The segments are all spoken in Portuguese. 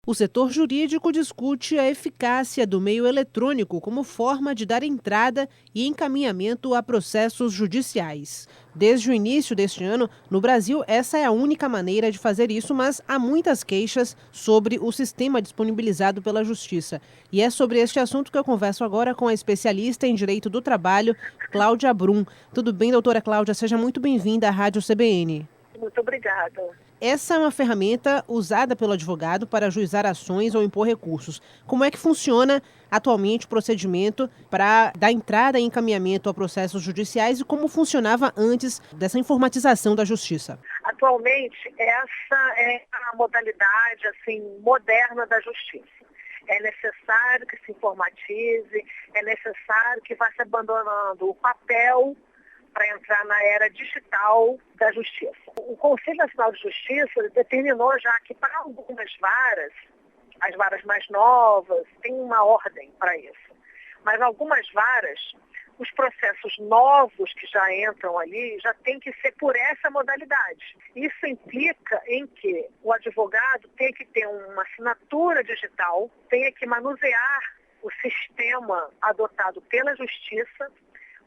O setor jurídico discute a eficácia do meio eletrônico como forma de dar entrada e encaminhamento a processos judiciais. Desde o início deste ano, no Brasil, essa é a única maneira de fazer isso, mas há muitas queixas sobre o sistema disponibilizado pela Justiça. E é sobre este assunto que eu converso agora com a especialista em Direito do Trabalho, Cláudia Brum. Tudo bem, doutora Cláudia? Seja muito bem-vinda à Rádio CBN. Muito obrigada. Essa é uma ferramenta usada pelo advogado para ajuizar ações ou impor recursos. Como é que funciona atualmente o procedimento para dar entrada e encaminhamento a processos judiciais e como funcionava antes dessa informatização da justiça? Atualmente, essa é a modalidade moderna da justiça. É necessário que se informatize, é necessário que vá se abandonando o papel para entrar na era digital da justiça. O Conselho Nacional de Justiça determinou já que para algumas varas, as varas mais novas, tem uma ordem para isso. Mas algumas varas, os processos novos que já entram ali, já tem que ser por essa modalidade. Isso implica em que o advogado tem que ter uma assinatura digital, tenha que manusear o sistema adotado pela Justiça,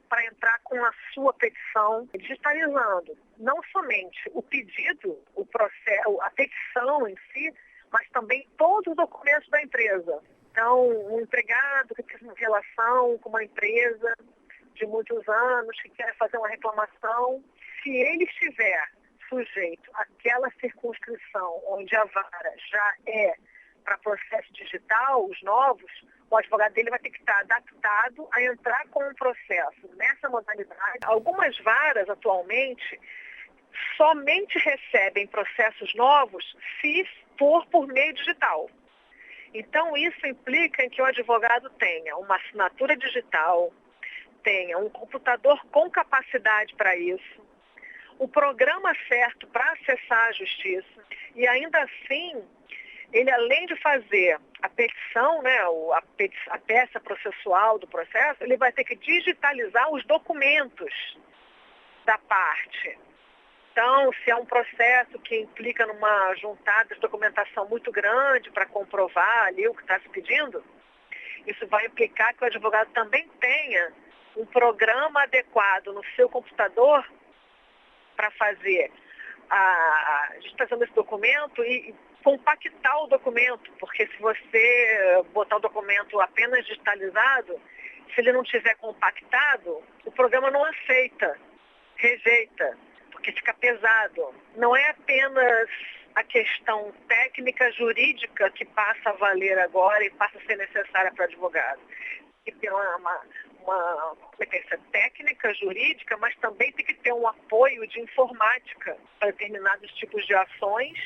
para entrar com a sua petição, digitalizando não somente o pedido, o processo, a petição em si, mas também todos os documentos da empresa. Então, um empregado que tem uma relação com uma empresa de muitos anos, que quer fazer uma reclamação, se ele estiver sujeito àquela circunscrição onde a vara já é para processo digital, os novos, o advogado dele vai ter que estar adaptado a entrar com um processo nessa modalidade. Algumas varas, atualmente, somente recebem processos novos se for por meio digital. Então, isso implica em que o advogado tenha uma assinatura digital, tenha um computador com capacidade para isso, o programa certo para acessar a justiça e, ainda assim, ele, além de fazer a petição, a peça processual do processo, ele vai ter que digitalizar os documentos da parte. Então, se é um processo que implica numa juntada de documentação muito grande para comprovar ali o que está se pedindo, isso vai implicar que o advogado também tenha um programa adequado no seu computador para fazer a digitação desse documento e compactar o documento, porque se você botar o documento apenas digitalizado, se ele não tiver compactado, o programa não aceita, rejeita, porque fica pesado. Não é apenas a questão técnica, jurídica que passa a valer agora e passa a ser necessária para o advogado. E tem uma competência técnica, jurídica, mas também tem que ter um apoio de informática para determinados tipos de ações,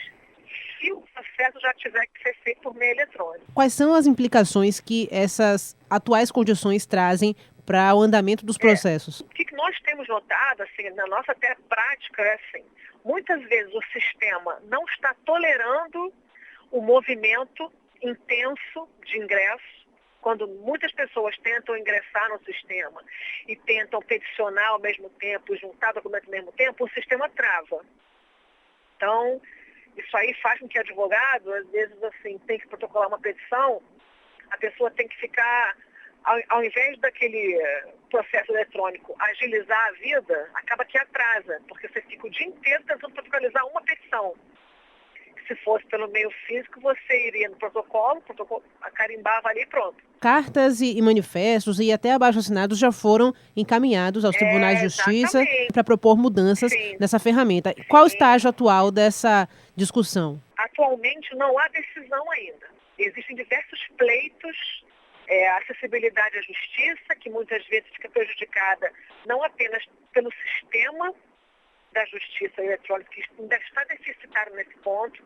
se o processo já tiver que ser feito por meio eletrônico. Quais são as implicações que essas atuais condições trazem para o andamento dos processos? O que nós temos notado, na nossa até prática, muitas vezes o sistema não está tolerando o movimento intenso de ingresso. Quando muitas pessoas tentam ingressar no sistema e tentam peticionar ao mesmo tempo, juntar documentos ao mesmo tempo, o sistema trava. Então, isso aí faz com que o advogado, às vezes, tem que protocolar uma petição, a pessoa tem que ficar, ao invés daquele processo eletrônico agilizar a vida, acaba que atrasa, porque você fica o dia inteiro tentando protocolizar uma petição. Se fosse pelo meio físico, você iria no protocolo carimbava ali e pronto. Cartas e manifestos e até abaixo-assinados já foram encaminhados aos tribunais de justiça para propor mudanças nessa ferramenta. Qual o estágio atual dessa discussão? Atualmente não há decisão ainda. Existem diversos pleitos, a acessibilidade à justiça, que muitas vezes fica prejudicada não apenas pelo sistema da justiça eletrônica, que ainda está deficitário nesse ponto.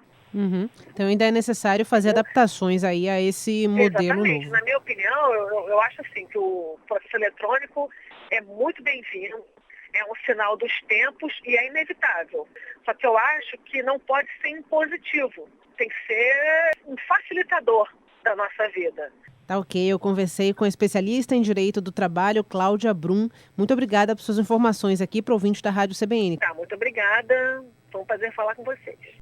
Então ainda é necessário fazer adaptações aí a esse modelo Exatamente. novo. Na minha opinião, eu acho que o processo eletrônico é muito bem-vindo, é um sinal dos tempos e é inevitável. Só que eu acho que não pode ser impositivo, tem que ser um facilitador da nossa vida. Tá ok, eu conversei com a especialista em Direito do Trabalho, Cláudia Brum. Muito obrigada por suas informações aqui para o ouvinte da Rádio CBN. Muito obrigada, foi um prazer falar com vocês.